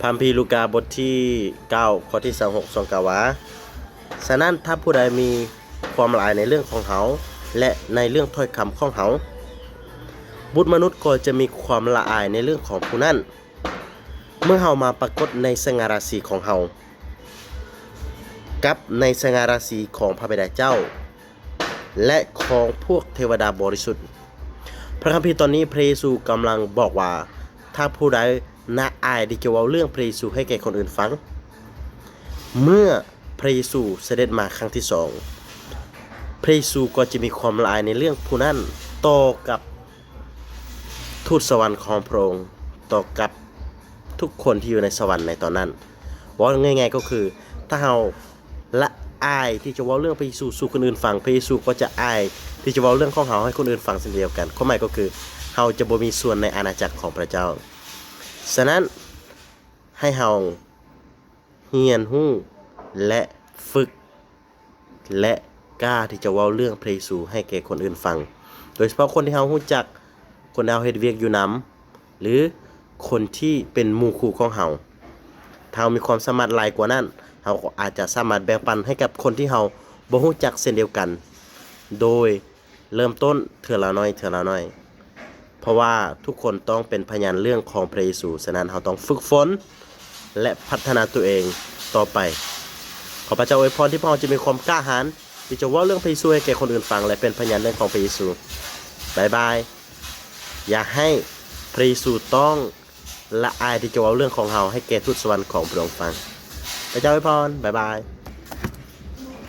พระคัมภีร์ลูกาบทที่9ข้อที่26ทรงกล่าวว่าฉะนั้นถ้าผู้ใดมีความหลายในเรื่องของเขาและในเรื่องถ้อยคำของเขาบุตรมนุษย์ก็จะมีความละอายในเรื่องของผู้นั้นเมื่อเฮามาปรากฏในสง่าราศีของเฮากับในสง่าราศีของพระบิดาเจ้าและของพวกเทวดาบริสุทธิ์พระคัมภีร์ตอนนี้พระเยซูกำลังบอกว่าถ้าผู้ใดน่าอายที่จะเว้าเรื่องพระเยซูให้แก่คนอื่นฟังเมื่อพระเยซูเสด็จมาครั้งที่2พระเยซูก็จะมีความละอายในเรื่องผู้นั้นต่อกับทูตสวรรค์ของพระองค์ต่อกับทุกคนที่อยู่ในสวรรค์ในตอนนั้นว่าง่ายๆก็คือถ้าเราละอายที่จะเว้าเรื่องพระเยซูสู่คนอื่นฟังพระเยซูก็จะอายที่จะเว้าเรื่องของเราให้คนอื่นฟังเช่นเดียวกันความหมายก็คือเราจะบ่มีส่วนในอาณาจักรของพระเจ้าฉะนั้นให้เราเรียนรู้และฝึกและกล้าที่จะเว้าเรื่องพระเยซูให้แก่คนอื่นฟังโดยเฉพาะคนที่เรารู้จักคนที่เราเฮ็ดเวียกอยู่นำหรือคนที่เป็นหมู่คู่ของเราถ้าเรามีความสามารถหลายกว่านั้นเราก็อาจจะสามารถแบ่งปันให้กับคนที่เราบ่รู้จักเช่นเดียวกันโดยเริ่มต้นเทื่อละน้อยเทื่อละน้อยเพราะว่าทุกคนต้องเป็นพยานเรื่องของพระเยซูฉะนั้นเราต้องฝึกฝนและพัฒนาตัวเองต่อไปขอพระเจ้าอวยพรที่พวกเราจะมีความกล้าหาญที่จะเว้าเรื่องพระเยซูให้แก่คนอื่นฟังและเป็นพยานเรื่องของพระเยซูบ๊ายบายอย่าให้พระเยซูต้องละอายที่จะเว้าเรื่องของเราให้แก่ทูตสวรรค์ของพระองค์ฟังพระเจ้าอวยพรบ๊ายบาย